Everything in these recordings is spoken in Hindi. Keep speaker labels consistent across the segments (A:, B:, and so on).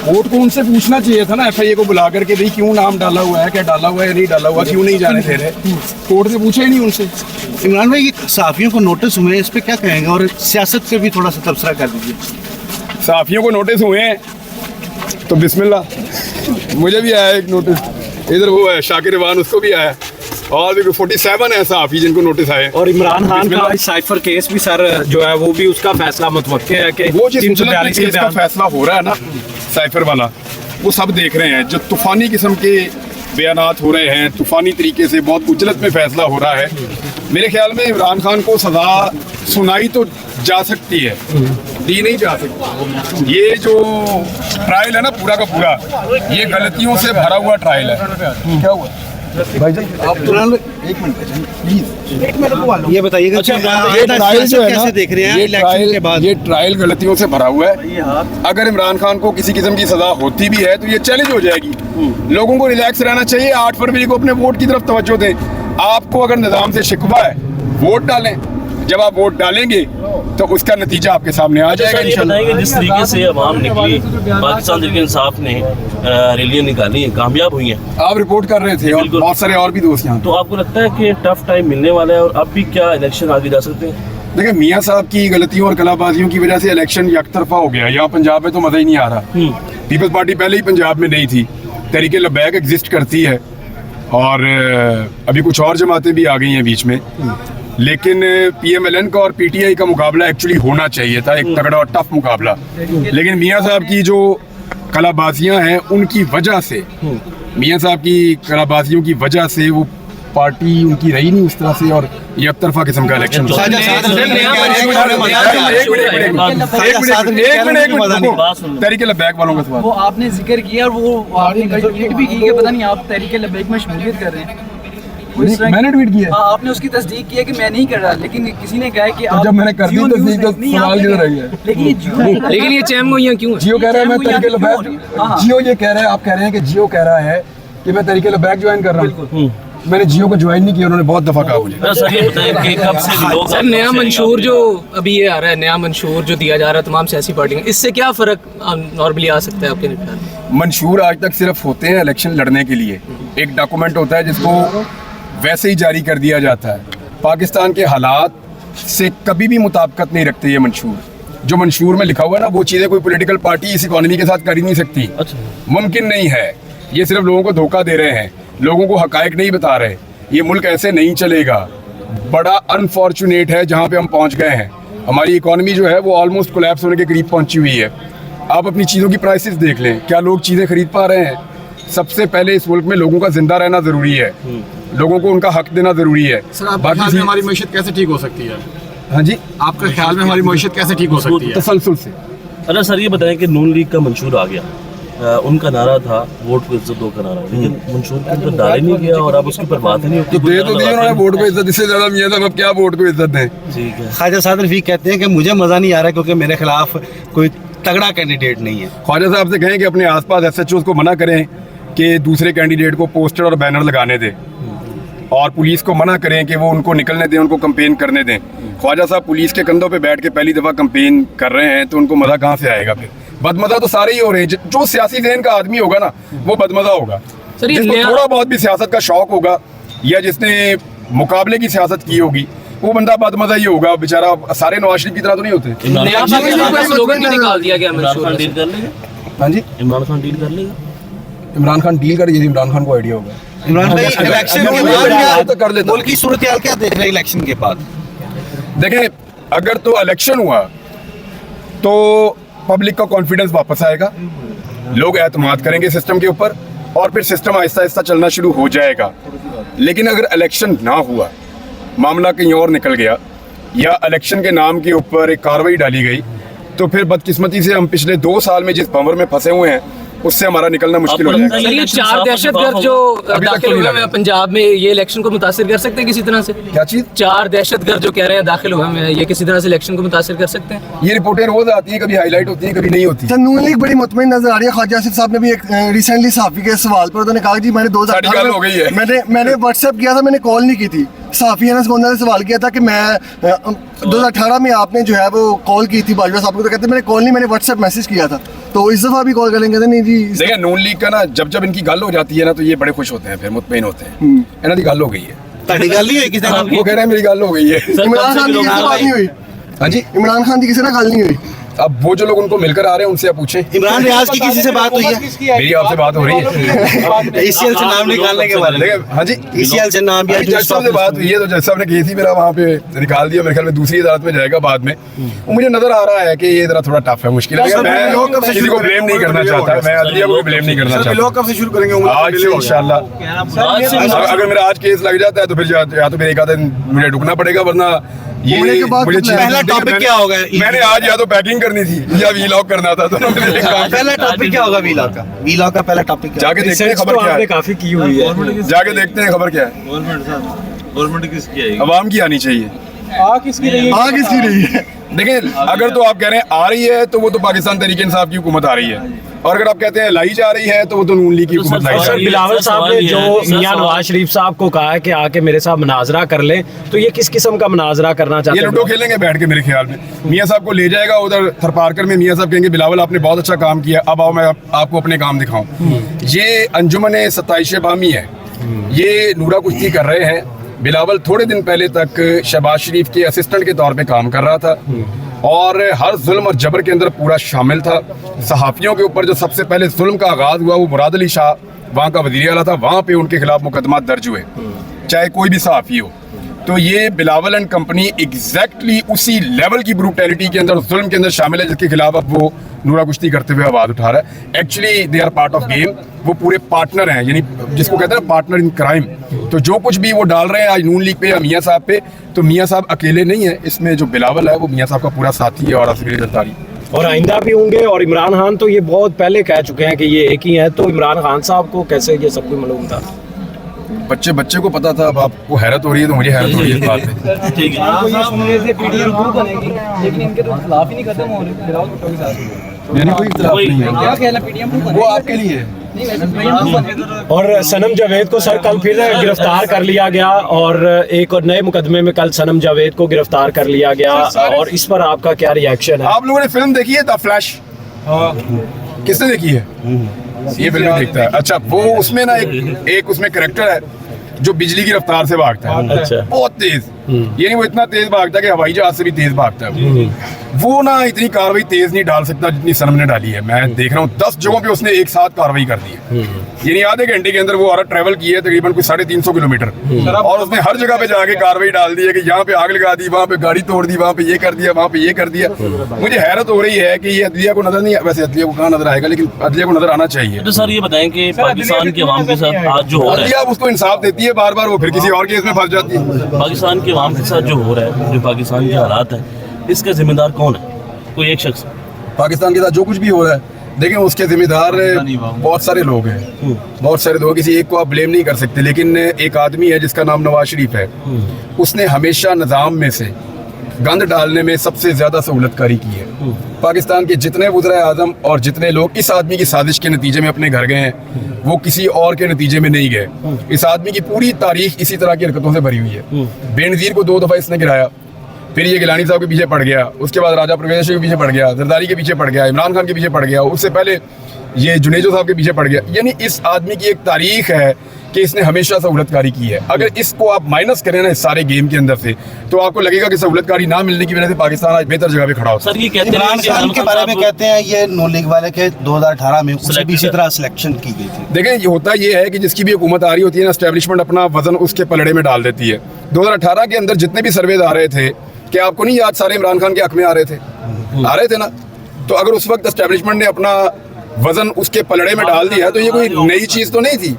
A: कोर्ट को उनसे पूछना चाहिए था ना, एफआईए को बुला करके भाई क्यों नाम डाला हुआ है, क्या डाला हुआ है या नहीं डाला हुआ, क्यों नहीं जाने दे रहे। कोर्ट से पूछा ही नहीं उनसे।
B: इमरान भाई, ये सहाफियों को नोटिस हुए हैं, इस पे क्या कहेंगे, और सियासत पे भी थोड़ा सा तबसरा कर दीजिए।
A: सहाफियों को नोटिस हुए हैं तो बिस्मिल्लाह, मुझे भी आया एक नोटिस, इधर वो है शाकिर इवान, उसको भी आया, और भी 47 है सहाफी जिनको नोटिस आए।
C: और इमरान खान का साइफर केस भी सर जो है वो भी उसका फैसला मुतवक्के है कि
A: वो जिस केस का फैसला हो रहा है ना साइफर वाला, वो सब देख रहे हैं। जो तूफानी किस्म के बयानात हो रहे हैं, तूफानी तरीके से बहुत उजलत में फैसला हो रहा है। मेरे ख्याल में इमरान खान को सजा सुनाई तो जा सकती है, दी नहीं जा सकती। ये जो ट्रायल है ना पूरा का पूरा, ये गलतियों से भरा हुआ ट्रायल है। क्या हुआ भाईजान, आप एक मिनट प्लीज,
B: ये बताइएगा
A: अच्छा, ये ट्रायल जो है ना,
B: कैसे देख रहे हैं इलेक्शन के बाद?
A: ये ट्रायल गलतियों से भरा हुआ है। अगर इमरान खान को किसी किस्म की सजा होती भी है तो ये चैलेंज हो जाएगी। लोगों को रिलैक्स रहना चाहिए, 8 फरवरी को अपने वोट की तरफ तवज्जो दें। आपको अगर निजाम से शिकवा है, वोट डालें। जब आप वोट डालेंगे तो उसका नतीजा आपके सामने आ जाएगा इंशाल्लाह।
D: जिस तरीके से अवाम निकली, पाकिस्तान तहरीक इंसाफ ने रैलियां निकाली हैं, कामयाब हुई हैं।
A: आप रिपोर्ट कर रहे थे और बहुत सारे और भी दोस्त यहाँ।
D: तो आपको लगता है कि टफ टाइम मिलने वाला है और अब भी क्या इलेक्शन आगे जा सकते हैं?
A: देखिए, मियाँ साहब की गलतियों और कलाबाजियों की वजह से इलेक्शन यकतरफा हो गया। यहाँ पंजाब में तो मजा ही नहीं आ रहा। पीपल्स पार्टी पहले ही पंजाब में नहीं थी, तहरीक लबैक एग्जिस्ट करती है और अभी कुछ और जमातें भी आ गई हैं बीच में। लेकिन पीएमएलएन का और पीटीआई का मुकाबला एक्चुअली होना चाहिए था, एक तगड़ा और टफ मुकाबला। लेकिन मियाँ साहब की जो कलाबाजियां हैं उनकी वजह से, मियाँ साहब की कलाबाजियों की वजह से वो पार्टी उनकी रही नहीं उस तरह से, और एक तरफा किस्म का इलेक्शन। तहरीक लबैक वालों का सवाल,
E: वो आपने जिक्र किया और वो आपने ट्वीट भी की कि पता नहीं आप तहरीक लबैक में शमूलियत कर रहे हैं।
A: मैंने ट्वीट किया।
E: आपने उसकी तस्दीक की है कि मैं नहीं कर रहा, लेकिन किसी ने कहा है कि
A: जब मैंने कर दी तस्दीक तो सवाल किधर रह गया?
E: लेकिन ये चैम हुई क्यों?
A: जियो कह रहा है मैं तहरीक लबैक, जियो ये कह रहा है, आप कह रहे हैं कि जियो कह रहा है कि मैं तहरीक लबैक ज्वाइन कर रहा हूँ। मैंने जियो को ज्वाइन नहीं किया, उन्होंने बहुत दफा कहा मुझे।
E: सर, नया मंशूर जो अभी ये आ रहा है, नया मंशूर जो दिया जा रहा है तमाम सियासी पार्टियों, इससे क्या फर्क नॉर्मली आ सकता है आपके ख्याल में?
A: मंशूर आज तक सिर्फ होते हैं इलेक्शन लड़ने के लिए। एक डॉक्यूमेंट होता है जिसको वैसे ही जारी कर दिया जाता है। पाकिस्तान के हालात से कभी भी मुताबिकत नहीं रखते ये मंशूर। जो मंशूर में लिखा हुआ है ना, वो चीज़ें कोई पॉलिटिकल पार्टी इस इकोनॉमी के साथ कर ही नहीं सकती। मुमकिन नहीं है। ये सिर्फ लोगों को धोखा दे रहे हैं, लोगों को हकायक नहीं बता रहे। ये मुल्क ऐसे नहीं चलेगा। बड़ा अनफॉर्चुनेट है जहाँ पे हम पहुँच गए हैं। हमारी इकोनॉमी जो है वो ऑलमोस्ट कोलैप्स होने के करीब पहुँची हुई है। आप अपनी चीज़ों की प्राइसेस देख लें, क्या लोग चीज़ें खरीद पा रहे हैं? सबसे पहले इस मुल्क में लोगों का जिंदा रहना ज़रूरी है, लोगों को उनका हक देना ज़रूरी है।
F: सर, आपके ख्याल में हमारी मईशत कैसे ठीक हो सकती है?
A: हाँ जी,
F: आपके ख्याल में हमारी मईशत कैसे ठीक हो सकती है?
A: तसलसल से।
D: अच्छा सर, ये बताएं कि नून लीग का मंशूर आ गया, उनका नारा था वोट को इज्जत दो का नारा, लेकिन मंशूर के ऊपर डाला नहीं गया और अब उसके ऊपर बात ही नहीं होती।
A: तो दे तो दी उन्होंने वोट को इज्जत, इससे ज़्यादा मियां साहब अब क्या वोट को इज्जत दें?
D: ठीक है।
B: ख्वाजा साद रफीक कहते हैं कि मुझे मज़ा नहीं आ रहा क्योंकि मेरे खिलाफ कोई तगड़ा कैंडिडेट नहीं है।
A: ख्वाजा साहब से कहें कि अपने आसपास SHOs को मना करें कि दूसरे कैंडिडेट को पोस्टर और बैनर लगाने दें, और पुलिस को मना करें कि वो उनको निकलने दें, उनको कंपेन करने दें। ख्वाजा साहब पुलिस के कंधों पे बैठ के पहली दफ़ा कंपेन कर रहे हैं, तो उनको मज़ा कहाँ से आएगा? फिर बदमज़ा तो सारे ही हो रहे हैं। जो सियासी ज़हन का आदमी होगा ना, वो बदमज़ा होगा। जिसको थोड़ा बहुत भी सियासत का शौक होगा या जिसने मुकाबले की सियासत की होगी, वो बंदा बदमज़ा ही होगा बेचारा। सारे नवाज शरीफ की तरह तो नहीं होते। हाँ जी,
D: इमरान खान डील कर लेगा।
A: इमरान खान डील करिए, इमरान खान को आइडिया होगा।
B: इमरान भाई, इलेक्शन के बाद तो कर लेते। मुल्क की सूरत हाल क्या देख रहे हैं इलेक्शन के बाद?
A: देखें, अगर तो इलेक्शन हुआ तो पब्लिक का कॉन्फिडेंस वापस आएगा, लोग एतमाद करेंगे सिस्टम के ऊपर, और फिर सिस्टम आहिस्ता आहिस्ता चलना शुरू हो जाएगा। लेकिन अगर इलेक्शन ना हुआ, मामला कहीं और निकल गया, या इलेक्शन के नाम के ऊपर एक कार्रवाई डाली गई, तो फिर बदकिस्मती से हम पिछले 2 साल में जिस भंवर में फंसे हुए हैं उससे हमारा निकलना मुश्किल हो जाएगा।
E: ये 4 दहशतगर्द जो दाखिल हुए हैं पंजाब में, ये इलेक्शन को मुतासिर कर सकते हैं किसी तरह से?
A: क्या चीज?
E: 4 दहशतगर्द जो कह रहे हैं दाखिल हुए हैं, ये किसी तरह से इलेक्शन को मुतासिर कर सकते हैं?
A: ये रिपोर्टें रोज आती हैं, कभी हाईलाइट होती हैं, कभी नहीं होती।
G: नून लीग बड़ी मुतमईन नजर आ रही है। ख्वाजा आसिफ साहब ने भी एक रिसेंटली सहाफी के सवाल पर उन्होंने कहा जी मैंने 2018
A: हो गई है।
G: मैंने व्हाट्सएप किया था, मैंने कॉल नहीं की थी। सहाफ़ी अनस गोंदा ने सवाल किया था कि मैं 2018 में आपने जो है वो कॉल की थी बाजवा साहब को, तो कहते मैंने कॉल नहीं, मैंने व्हाट्सएप मैसेज किया था, तो इस दफ़ा भी कॉल करेंगे? नहीं जी।
A: देखिए नून लीग का ना जब इनकी गल हो जाती है ना तो ये बड़े खुश होते हैं, फिर मुतमईन होते हैं। इन्हों की गल हो गई है,
B: ਤੁਹਾਡੀ ਗੱਲ ਨਹੀਂ ਹੋਈ ਕਿਸੇ ਨਾਲ?
A: वो कह रहे हैं मेरी गल हो गई है।
D: सर,
G: इमरान खान की किसी से बात नहीं हुई?
A: हाँ जी,
G: इमरान खान की किसी से गल नहीं हुई?
A: अब वो जो लोग उनको मिलकर आ रहे हैं उनसे आप पूछें।
B: इमरान रियाज की किसी से बात हुई है?
A: मेरी आपसे बात हो रही है।
B: ईसीएल से नाम निकालने के बारे में?
A: देखिए हाँ जी,
B: ईसीएल से नाम या
A: जज साहब से बात हुई है, तो जज साहब ने की थी, मेरा वहाँ पे निकाल दिया, मेरे ख्याल में दूसरी अदालत में जाएगा बाद में। वो मुझे नजर आ रहा है कि ये जरा थोड़ा टफ है, मुश्किल है। मैं किसी को ब्लेम नहीं करना चाहता, मैं अदलिया को भी ब्लेम नहीं करना चाहता।
F: कब से शुरू करेंगे?
A: आज से इंशाल्लाह अगर मेरा आज केस लग जाता है तो फिर या तो मेरे एक आधा दिन मुझे रुकना पड़ेगा, वरना ये
G: उम्र के बाद
A: मुझे
B: पहला टॉपिक क्या होगा?
A: मैंने आज या तो पैकिंग करनी थी या वीलॉग करना था, दोनों में से एक काम।
B: पहला टॉपिक क्या होगा वीलॉग का? वीलॉग का पहला टॉपिक क्या?
A: जाके देखते हैं खबर क्या है,
C: काफी की हुई है।
A: जाके देखते हैं खबर क्या है।
D: गवर्नमेंट किसकी आएगी?
A: अवाम की आनी चाहिए।
G: आग किसकी रही है?
A: देखिए अगर तो आप कह रहे हैं आ रही है तो वो तो पाकिस्तान तहरीक इंसाफ की हुकूमत आ रही है, और अगर आप कहते हैं लाई जा रही है तो वो तो नून लीग की हुकूमत लाई जा
C: सर
A: रही है।
C: बिलावल साहब ने जो मियां नवाज शरीफ साहब को कहा है कि आके मेरे साथ मुनाजरा कर लें, तो ये किस किस्म का मुनाजरा करना चाहते
A: ये
C: हैं?
A: लूडो खेलेंगे बैठ के, मेरे ख्याल में मियां साहब को ले जाएगा उधर थरपारकर में, मियां साहब कहेंगे बिलावल आपने बहुत अच्छा काम किया, अब आओ मैं आपको अपने काम दिखाऊं। ये अंजुमन 27 बामी है, ये नूरा कुश्ती कर रहे हैं। बिलावल थोड़े दिन पहले तक शहबाज शरीफ के असिस्टेंट के तौर पे काम कर रहा था और हर जुल्म और जबर के अंदर पूरा शामिल था। सहाफ़ियों के ऊपर जो सबसे पहले जुल्म का आगाज़ हुआ वो मुराद अली शाह वहाँ का वज़ीर आला था, वहाँ पे उनके खिलाफ मुकदमा दर्ज हुए, चाहे कोई भी सहाफ़ी हो। तो ये बिलावल एंड कंपनी एग्जैक्टली उसी लेवल की ब्रूटैलिटी के अंदर, जुल्म के अंदर शामिल है जिसके खिलाफ अब वो नूरा कुश्ती करते हुए आवाज़ उठा रहा है। Actually they are part of game, वो पूरे पार्टनर हैं, यानी जिसको कहते हैं पार्टनर इन क्राइम। तो जो कुछ भी वो डाल रहे हैं आज नून लीग पे या मियाँ साहब पे, तो मियाँ साहब अकेले नहीं है इसमें, जो बिलावल है वो मियाँ साहब का पूरा साथी है और असली जरदारी।
C: और आइंदा भी होंगे। और इमरान खान तो ये बहुत पहले कह चुके हैं कि ये एक ही है, तो इमरान खान साहब को कैसे ये सब कुछ मालूम था?
A: बच्चे को पता था, अब आपको हैरत हो रही है तो मुझे हैरत हो रही है इस बात पे।
D: ठीक है।
E: लेकिन इनके तो खिलाफ ही नहीं खत्म हो रहे।
A: यानी कोई इख्तिलाफ नहीं है,
E: क्या कहना पीडीएम
A: वो आपके लिए है।
C: और सनम जावेद को सर कल फिर गिरफ्तार कर लिया गया, और एक और नए मुकदमे में कल सनम जावेद को गिरफ्तार कर लिया गया, और इस पर आपका क्या रिएक्शन है?
A: आप लोगों ने फिल्म देखी है द फ्लैश? किसने देखी है? ये फिल्म देखता है। अच्छा, वो उसमें ना एक उसमें कैरेक्टर है जो बिजली की रफ्तार से भागता है।
C: अच्छा।
A: बहुत तेज, यानी वो इतना तेज भागता है कि हवाई जहाज से भी तेज भागता है। वो ना इतनी कार्रवाई तेज नहीं डाल सकता जितनी सनम ने डाली है। मैं देख रहा हूँ 10 जगहों पे उसने एक साथ कार्रवाई कर दी है, यानी आधे घंटे के अंदर वो औरत ट्रेवल की है तकरीबन कुछ 350 किलोमीटर, और उसने हर जगह पे जाके कार्रवाई डाल दी है कि यहाँ पे आग लगा दी, वहाँ पे गाड़ी तोड़ दी, वहाँ पे ये कर दिया, वहाँ पे ये कर दिया। मुझे हैरत हो रही है कि ये अदलिया को नजर नहीं, वैसे अदलिया को कहाँ नजर आएगा, लेकिन अदलिया को नजर आना चाहिए।
D: तो सर ये बताएं कि पाकिस्तान के अवाम के साथ आज जो हो रहा है,
A: अदलिया उसको इंसाफ देती है बार बार, वो फिर किसी और केस में फंस जाती है।
D: पाकिस्तान के अवाम के साथ जो हो रहा है, जो पाकिस्तान के हालात है, इसका जिम्मेदार कौन है? कोई एक शख्स?
A: पाकिस्तान के साथ जो कुछ भी हो रहा है देखें उसके जिम्मेदार बहुत सारे लोग हैं, बहुत सारे लोग, किसी एक को आप ब्लेम नहीं कर सकते। लेकिन एक आदमी है जिसका नाम नवाज शरीफ है, उसने हमेशा निज़ाम में से गंद डालने में सबसे ज़्यादा सहूलतकारी की है। पाकिस्तान के जितने वज़ीर आज़म और जितने लोग इस आदमी की साजिश के नतीजे में अपने घर गए हैं, वो किसी और के नतीजे में नहीं गए। इस आदमी की पूरी तारीख इसी तरह की हरकतों से भरी हुई है। बेनज़ीर को 2 दफ़ा इसने गिराया, फिर ये गिलानी साहब के पीछे पड़ गया, उसके बाद राजा परवेज के पीछे पड़ गया, जरदारी के पीछे पड़ गया, इमरान खान के पीछे पड़ गया, उससे पहले ये जुनेजो साहब के पीछे पड़ गया। यानी इस आदमी की एक तारीख है कि इसने हमेशा सहूलतकारी की है। अगर इसको आप माइनस करें ना इस सारे गेम के अंदर से, तो आपको लगेगा कि सहूलतकारी ना मिलने की वजह से पाकिस्तान आज बेहतर जगह पे खड़ा होता है।
D: सर ये कहते हैं
B: इमरान
D: कि
B: खान के बारे में कहते हैं ये नून लीग वाले के 2018 में उसे भी इसी तरह सिलेक्शन की गई थी।
A: देखें ये होता ये है कि जिसकी भी हुकूमत आ रही होती है ना, एस्टेब्लिशमेंट अपना वजन उसके पलड़े में डाल देती है। 2018 के अंदर जितने भी सर्वेज आ रहे थे, क्या आपको नहीं याद, सारे इमरान खान के हक में आ रहे थे ना? तो अगर उस वक्त एस्टेब्लिशमेंट ने अपना वजन उसके पलड़े में डाल दिया तो ये कोई नई चीज तो नहीं थी।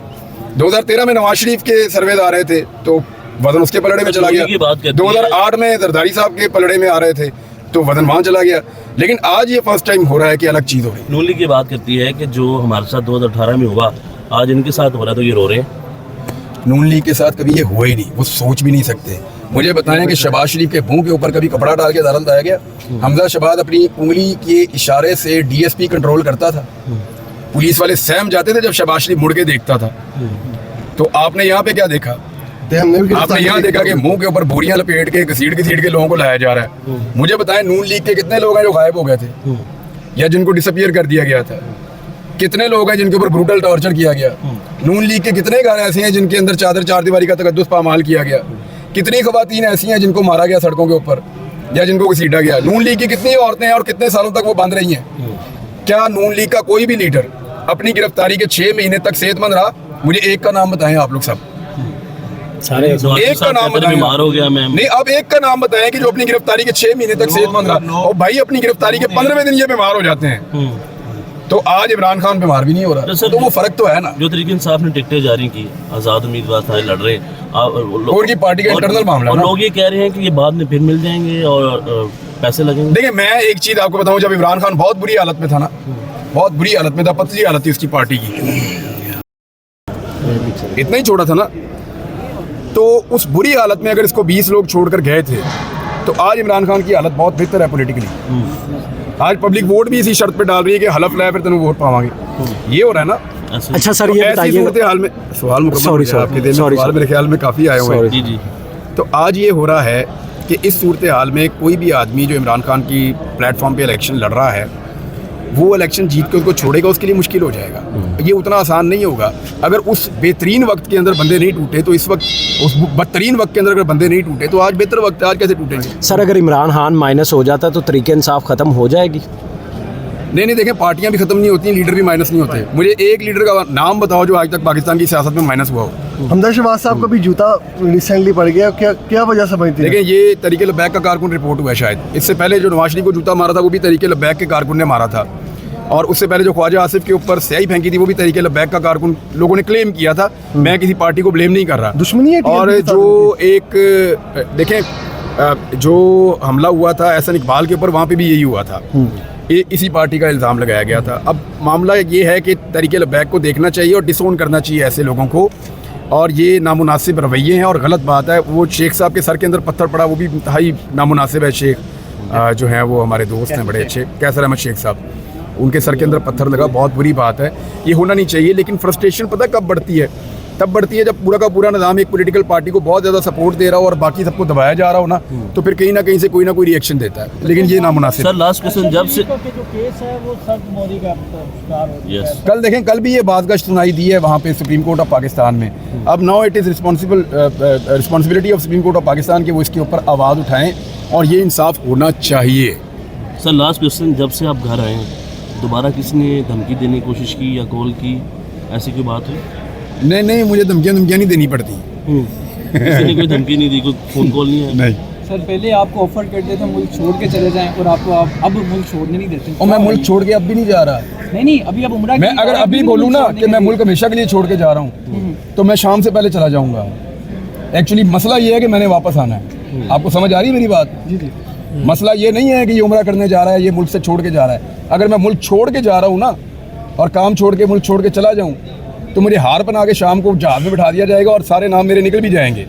A: 2013 में नवाज शरीफ के सर्वेज आ रहे थे तो वजन उसके पलड़े में चला गया। 2008 में जरदारी साहब के पलड़े में आ रहे थे तो वजन वहाँ चला गया। लेकिन आज ये फर्स्ट टाइम हो रहा है कि अलग चीज हो रही है।
D: नून लीग की बात करती है कि जो हमारे साथ 2018 में हुआ, आज इनके साथ हो रहा है, तो ये रो रहे हैं।
A: नून लीग के साथ कभी ये हुआ ही नहीं, वो सोच भी नहीं सकते। मुझे बताएं कि शहबाज शरीफ के मुंह के ऊपर कभी कपड़ा डाल के अदालत आया गया? हमजा शहबाज अपनी उंगली के इशारे से डीएसपी कंट्रोल करता था, पुलिस वाले सहम जाते थे जब शहबाज शरीफ मुड़ के देखता था। तो आपने यहाँ पे क्या देखा?
G: थे, हमने भी
A: आपने यहाँ देखा कि मुंह के ऊपर बोरियां लपेट के घसीट के लोगों को लाया जा रहा है। मुझे बताएं, नून लीग के कितने लोग हैं जो गायब हो गए थे या जिनको डिसअपियर कर दिया गया था? कितने लोग हैं जिनके ऊपर ब्रूटल टॉर्चर किया गया? नून लीग के कितने घर ऐसे हैं जिनके अंदर चादर चार दीवारी का तकद्दुस पामाल किया गया? कितनी खवातीन ऐसी हैं जिनको मारा गया सड़कों के ऊपर या जिनको घसीटा गया? नून लीग की कितनी औरतें हैं और कितने सालों तक वो बंद रही हैं? क्या नून लीग का कोई भी लीडर अपनी गिरफ्तारी के 6 महीने तक सेहतमंद रहा? मुझे एक का नाम बताएं आप लोग सब,
C: सारे
A: एक का नाम बताएं।
D: बीमार हो गया मैम।
A: नहीं, अब एक का नाम बताएं कि जो अपनी गिरफ्तारी के 6 महीने तक सेहतमंद रहा। और भाई अपनी गिरफ्तारी के 15वें दिन ये बीमार हो जाते हैं। तो आज इमरान खान बीमार भी नहीं हो रहा, तो वो फर्क तो है ना।
D: जो तरीके इंसाफ ने टिकटें जारी की, आज़ाद उम्मीदवार सारे लड़ रहे हैं
A: और की पार्टी का इंटरनल मामला
D: और
A: ना।
D: लोग ये कह रहे हैं कि ये बाद में फिर मिल जाएंगे और पैसे लगेंगे।
A: देखिए, मैं एक चीज आपको बताऊं, जब इमरान खान बहुत बुरी हालत में था ना, बहुत बुरी हालत में था, पतली हालत थी उसकी पार्टी की, इतना ही छोड़ा था ना, तो उस बुरी हालत में अगर इसको 20 लोग छोड़कर गए थे तो आज इमरान खान की हालत बहुत बेहतर है पॉलिटिकली। आज पब्लिक वोट भी इसी शर्त पे डाल रही है कि हलफ लाए फिर तेन वोट पावांगे, ये हो रहा है ना।
C: अच्छा सर, ये
A: ऐसी
C: बताइए,
A: सूरत हाल में सवाल
C: सॉरी
A: आपके दिल में सवाल मेरे ख्याल में काफ़ी आए हुए हैं।
D: जी जी।
A: तो आज ये हो रहा है कि इस सूरत हाल में कोई भी आदमी जो इमरान खान की प्लेटफॉर्म पे इलेक्शन लड़ रहा है, वो इलेक्शन जीत के उसको छोड़ेगा, उसके लिए मुश्किल हो जाएगा। ये उतना आसान नहीं होगा। अगर उस बेहतरीन वक्त के अंदर बंदे नहीं टूटे तो इस वक्त, उस बदतरीन वक्त के अंदर अगर बंदे नहीं टूटे तो आज बेहतर वक्त है, आज कैसे टूटेंगे?
C: सर अगर इमरान खान माइनस हो जाता तो तरीके इंसाफ खत्म हो जाएगी?
A: नहीं, देखें, पार्टियां भी खत्म नहीं होती, लीडर भी माइनस नहीं होते। मुझे एक लीडर का नाम बताओ जो आज तक पाकिस्तान की सियासत में माइनस हुआ हो।
G: हमजा शहबाज साहब का भी जूता रिसेंटली पड़ गया, क्या वजह समझते हैं?
A: देखिए, ये तरीके लब्बैक का कारकुन रिपोर्ट हुआ है शायद। इससे पहले जो नवाज शरीफ को जूता मारा था वो भी तरीके लब्बैक के कारकुन ने मारा था, और उससे पहले जो ख्वाजा आसिफ के ऊपर स्याही फेंकी थी वो भी तरीके लब्बैक का कारकुन लोगों ने क्लेम किया था। मैं किसी पार्टी को ब्लेम नहीं कर रहा,
G: दुश्मनी है।
A: और जो एक देखें, जो हमला हुआ था एहसन इकबाल के ऊपर, वहाँ पे भी यही हुआ था, इसी पार्टी का इल्ज़ाम लगाया गया था। अब मामला ये है कि तरीके लब्बैक को देखना चाहिए और डिसोन करना चाहिए ऐसे लोगों को, और ये नामुनासिब रवैये हैं और गलत बात है। वो शेख साहब के सर के अंदर पत्थर पड़ा, वो भी इंतहाई नामुनासिब है। शेख जो हैं वो हमारे दोस्त हैं बड़े अच्छे, कैसर अहमद शेख साहब, उनके सर के अंदर पत्थर लगा, बहुत बुरी बात है, ये होना नहीं चाहिए। लेकिन फ्रस्ट्रेशन पता कब बढ़ती है? तब बढ़ती है जब पूरा का पूरा निज़ाम एक पॉलिटिकल पार्टी को बहुत ज़्यादा सपोर्ट दे रहा हो और बाकी सबको दबाया जा रहा हो ना, तो फिर कहीं ना कहीं से कोई ना कोई रिएक्शन देता है, लेकिन ये नामुनासिब।
D: सर लास्ट क्वेश्चन, जब से
A: कल देखें, कल भी ये बाज़गश्त सुनाई दी है वहाँ पे सुप्रीम कोर्ट ऑफ पाकिस्तान में। अब now it is responsibility of supreme court of Pakistan कि वो इसके ऊपर आवाज़ उठाएं और ये इंसाफ होना चाहिए।
D: सर लास्ट क्वेश्चन, जब से आप घर आए हैं दोबारा किसी ने धमकी देने की कोशिश की या कॉल की, ऐसी कोई बात हुई?
A: नहीं, मुझे धमकियाँ नहीं देनी पड़ती।
D: किसी ने कोई धमकी नहीं दी, कोई फोन कॉल नहीं है?
A: नहीं
H: सर, पहले आपको ऑफर करते थे मुल्क छोड़ के चले जाएं और आपको अब मुल्क छोड़ने नहीं देते।
A: और मैं मुल्क छोड़ के अब भी नहीं जा रहा।
H: नहीं, अभी अब उम्रा
A: मैं अगर अभी बोलूँ ना कि मैं मुल्क हमेशा के लिए छोड़ के जा रहा हूँ तो मैं शाम से पहले चला जाऊँगा। एक्चुअली मसला ये है कि मैंने वापस आना है। आपको समझ आ रही है मेरी बात? जी। मसला ये नहीं है कि ये उम्रा करने जा रहा है, ये मुल्क से छोड़ के जा रहा है। अगर मैं मुल्क छोड़ के जा रहा हूँ ना और काम छोड़ के मुल्क छोड़ के चला जाऊँ तो मुझे हार बना के शाम को जहाज में बिठा दिया जाएगा और सारे नाम मेरे निकल भी जाएंगे।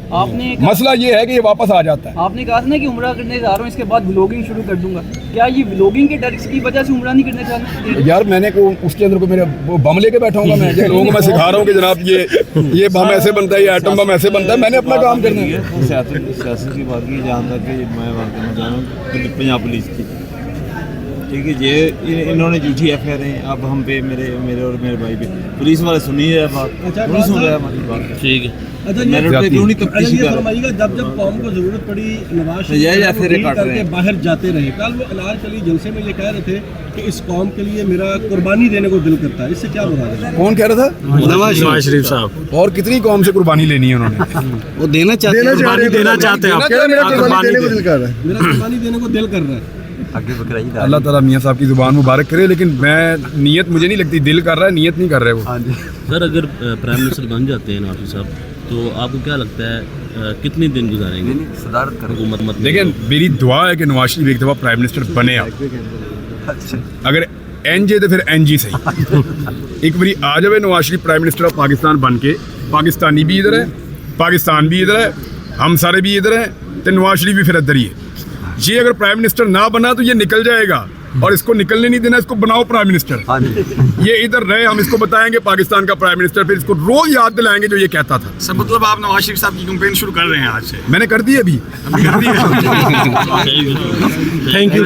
A: मसला ये है कि ये वापस आ जाता है।
H: आपने कहा था ना कि उम्रा करने जा रहा हूँ, इसके बाद व्लॉगिंग शुरू कर दूंगा। क्या ये व्लॉगिंग के डर की वजह से उम्रा नहीं करने जा रहा?
A: यार मैंने को उसके अंदर को मेरे बम लेके बैठा हूँ मैं, लोगों को मैं सिखा रहा हूँ कि जनाब ये बम ऐसे बनता है, ये एटम बम ऐसे बनता है। मैंने अपना काम करना है।
I: सियासत की बात की, जहाँ तक कि मैं बात करना चाह रहा हूँ पंजाब पुलिस की, ठीक है, ये इन्होंने झूठी एफआईआर अब हम पे, मेरे और मेरे भाई पे, पुलिस वाले सुनी है बात, नहीं सुन रहा है हमारी बात। ठीक है,
J: जब कौम को जरूरत पड़ी नवाज शरीफ करके बाहर जाते रहे, कल वो अनारकली जलसे में ये कह रहे थे कि इस कौम के लिए मेरा कुर्बानी देने को दिल करता है। इससे क्या मुराद है?
A: कौन कह रहा था?
C: नवाज शरीफ साहब।
A: और कितनी कौम से कुर्बानी लेनी है उन्होंने?
B: वो देना चाहते हैं,
C: देना चाहते हैं।
G: मेरा कुर्बानी देने को दिल कर रहा है,
J: मेरा कुर्बानी देने को दिल कर रहा है।
A: अल्लाह ताला मियाँ साहब की ज़ुबान मुबारक करे, लेकिन मैं नियत मुझे नहीं लगती, दिल कर रहा है, नियत नहीं कर रहे वो।
D: सर अगर प्राइम मिनिस्टर बन जाते हैं नवाज साहब, तो आपको क्या लगता है कितने दिन गुजारेंगे हुकूमत?
A: देखिए, मेरी दुआ है कि नवाज शरीफ एक दफ़ा प्राइम मिनिस्टर बने। अगर एनजे तो फिर एनजी सही। एक बारी आ जाए Nawaz Sharif prime minister of Pakistan बन के, पाकिस्तानी भी इधर है, पाकिस्तान भी इधर है, हम सारे भी इधर हैं, तो नवाज शरीफ भी फिर इधर ही है। ये अगर प्राइम मिनिस्टर ना बना तो ये निकल जाएगा और इसको निकलने नहीं देना, इसको बनाओ प्राइम मिनिस्टर। ये इधर रहे, हम इसको बताएंगे पाकिस्तान का प्राइम मिनिस्टर, फिर इसको रोज याद दिलाएंगे जो ये कहता था।
F: सर मतलब आप नवाज शरीफ साहब की कैंपेन शुरू कर रहे हैं आज से?
A: मैंने कर दी अभी।
C: Thank you.